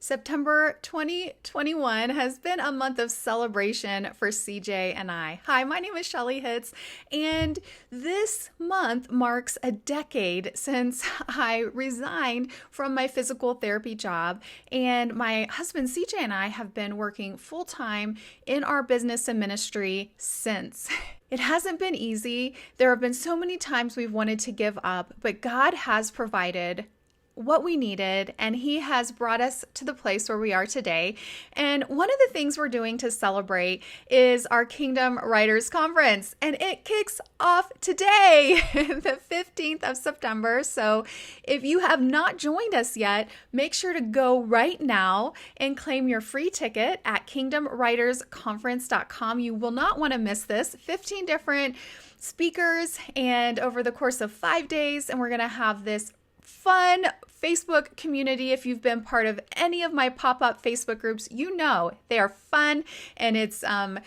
September 2021 has been a month of celebration for CJ and I. Hi, my name is Shelly Hitz, and this month marks a decade since I resigned from my physical therapy job, and my husband CJ and I have been working full-time in our business and ministry since. It hasn't been easy. There have been so many times we've wanted to give up, but God has provided what we needed, and He has brought us to the place where we are today. And one of the things we're doing to celebrate is our Kingdom Writers Conference, and it kicks off today, the 15th of September. So if you have not joined us yet, make sure to go right now and claim your free ticket at kingdomwritersconference.com. You will not want to miss this. 15 different speakers, and over the course of 5 days, and we're going to have this fun Facebook community. If you've been part of any of my pop-up Facebook groups, you know they are fun, and it's a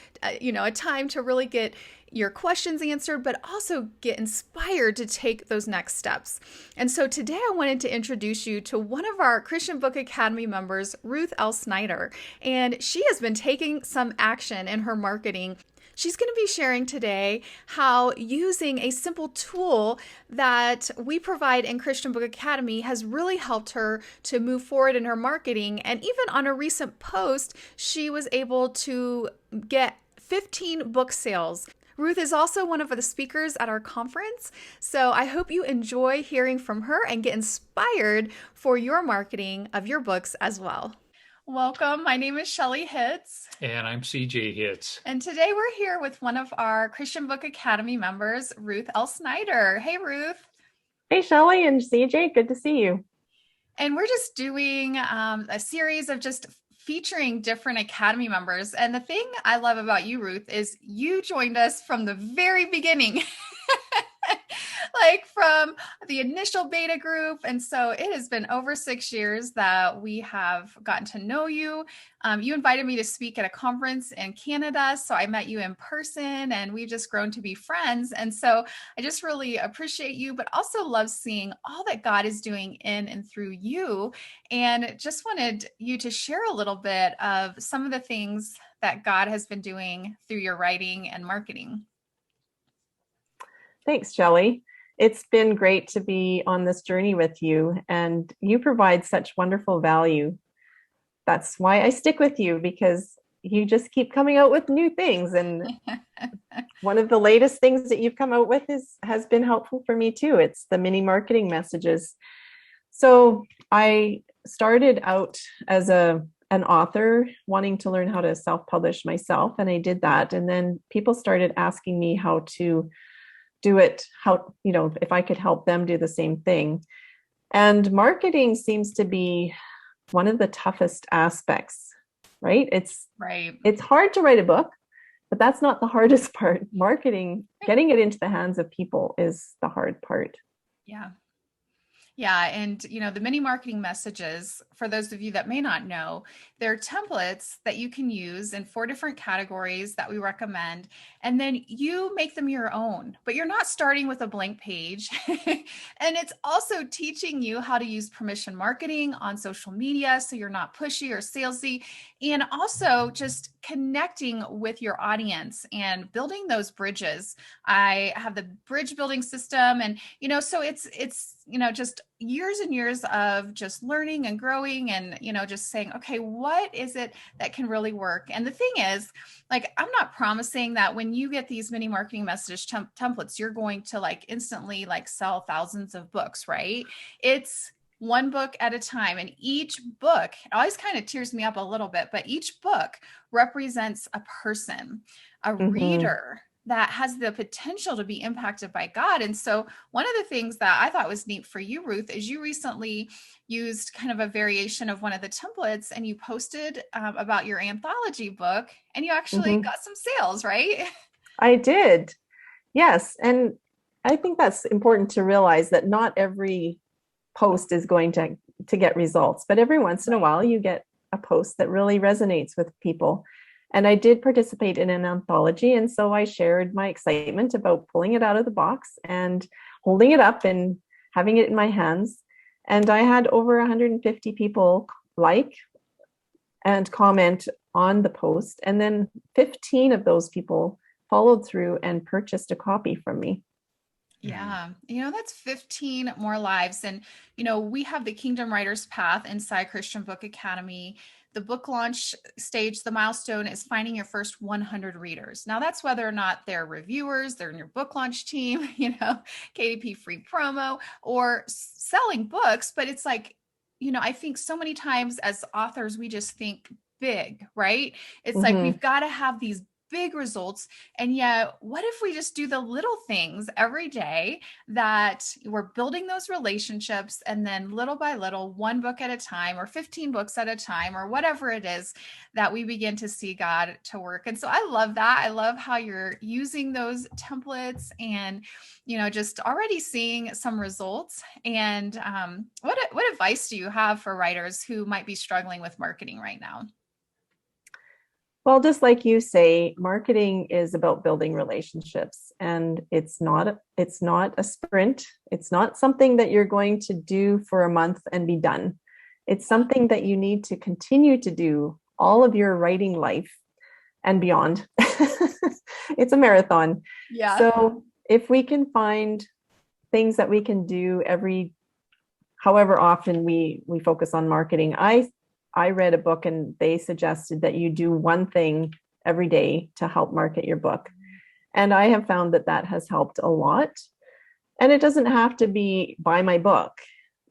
time to really get your questions answered, but also get inspired to take those next steps. And so today I wanted to introduce you to one of our Christian Book Academy members, Ruth L Snyder, and she has been taking some action in her marketing. She's going to be sharing today how using a simple tool that we provide in Christian Book Academy has really helped her to move forward in her marketing. And even on a recent post, she was able to get 15 book sales. Ruth is also one of the speakers at our conference, so I hope you enjoy hearing from her and get inspired for your marketing of your books as well. Welcome. My name is Shelly Hitz. And I'm CJ Hitz. And today we're here with one of our Christian Book Academy members, Ruth L Snyder. Hey, Ruth. Hey, Shelly and CJ. Good to see you. And we're just doing a series of just featuring different Academy members. And the thing I love about you, Ruth, is you joined us from the very beginning. Like from the initial beta group. And so it has been over 6 years that we have gotten to know you. You invited me to speak at a conference in Canada. So I met you in person, and we've just grown to be friends. And so I just really appreciate you, but also love seeing all that God is doing in and through you. And just wanted you to share a little bit of some of the things that God has been doing through your writing and marketing. Thanks, Shelly. It's been great to be on this journey with you, and you provide such wonderful value. That's why I stick with you, because you just keep coming out with new things. And one of the latest things that you've come out with has been helpful for me too. It's the mini marketing messages. So I started out as an author wanting to learn how to self-publish myself, and I did that. And then people started asking me how to do it, if I could help them do the same thing. And marketing seems to be one of the toughest aspects, right? It's hard to write a book, but that's not the hardest part. Marketing, getting it into the hands of people, is the hard part. Yeah. Yeah. And, the mini marketing messages, for those of you that may not know, they're templates that you can use in 4 different categories that we recommend. And then you make them your own, but you're not starting with a blank page. And it's also teaching you how to use permission marketing on social media, so you're not pushy or salesy, and also just connecting with your audience and building those bridges. I have the bridge building system, and, so it's just years and years of just learning and growing and, just saying, okay, what is it that can really work? And the thing is, I'm not promising that when you get these mini marketing message templates, you're going to instantly sell thousands of books, right? It's one book at a time. And each book, it always kind of tears me up a little bit, but each book represents a person, a reader that has the potential to be impacted by God. And so one of the things that I thought was neat for you, Ruth, is you recently used kind of a variation of one of the templates, and you posted about your anthology book, and you actually got some sales, right? I did. Yes. And I think that's important to realize, that not every post is going to get results, but every once in a while you get a post that really resonates with people. And I did participate in an anthology. And so I shared my excitement about pulling it out of the box and holding it up and having it in my hands. And I had over 150 people and comment on the post. And then 15 of those people followed through and purchased a copy from me. Yeah, that's 15 more lives. And, we have the Kingdom Writers Path inside Christian Book Academy. The book launch stage, the milestone is finding your first 100 readers. Now, that's whether or not they're reviewers, they're in your book launch team, KDP free promo, or selling books. But it's like, I think so many times as authors, we just think big, right? It's like Mhm. we've got to have these big results. And yet, what if we just do the little things every day that we're building those relationships, and then little by little, one book at a time or 15 books at a time or whatever it is, that we begin to see God to work. And so I love that. I love how you're using those templates and, just already seeing some results. And what advice do you have for writers who might be struggling with marketing right now? Well, just like you say, marketing is about building relationships, and it's not a sprint. It's not something that you're going to do for a month and be done. It's something that you need to continue to do all of your writing life and beyond. It's a marathon. Yeah. So if we can find things that we can do however often we focus on marketing. I read a book and they suggested that you do one thing every day to help market your book. And I have found that has helped a lot. And it doesn't have to be buy my book.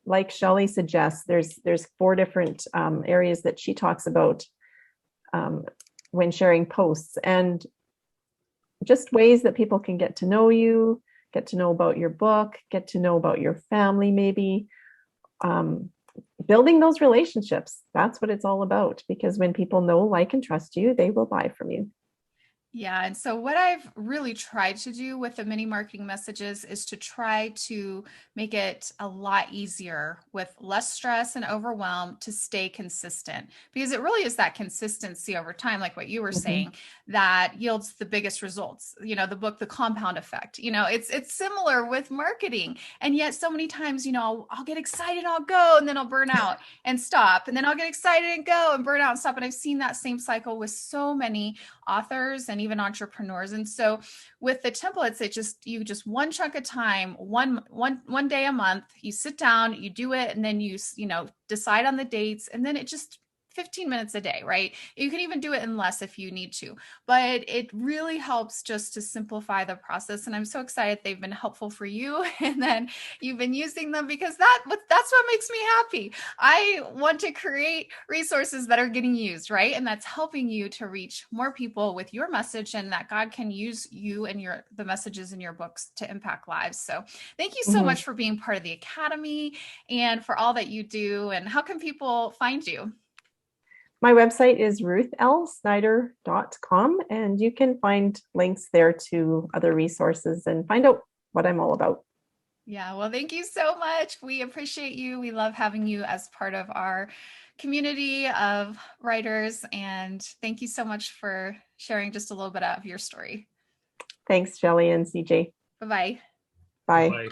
Like Shelley suggests, there's 4 different areas that she talks about when sharing posts, and just ways that people can get to know you, get to know about your book, get to know about your family, maybe. Building those relationships. That's what it's all about, because when people know, like, and trust you, they will buy from you. Yeah. And so, what I've really tried to do with the mini marketing messages is to try to make it a lot easier with less stress and overwhelm to stay consistent, because it really is that consistency over time, like what you were saying, that yields the biggest results. The book, The Compound Effect, it's similar with marketing. And yet, so many times, I'll get excited, I'll go, and then I'll burn out and stop. And then I'll get excited and go and burn out and stop. And I've seen that same cycle with so many authors and even entrepreneurs. And so with the templates, you just one chunk of time, one day a month, you sit down, you do it, and then you decide on the dates, and then it just 15 minutes a day, right? You can even do it in less if you need to, but it really helps just to simplify the process. And I'm so excited they've been helpful for you, and then you've been using them, because that's what makes me happy. I want to create resources that are getting used, right? And that's helping you to reach more people with your message, and that God can use you and the messages in your books to impact lives. So thank you so much for being part of the Academy and for all that you do. And how can people find you? My website is ruthlsnyder.com, and you can find links there to other resources and find out what I'm all about. Yeah, well, thank you so much. We appreciate you. We love having you as part of our community of writers. And thank you so much for sharing just a little bit of your story. Thanks, Shelley and CJ. Bye-bye. Bye. Bye.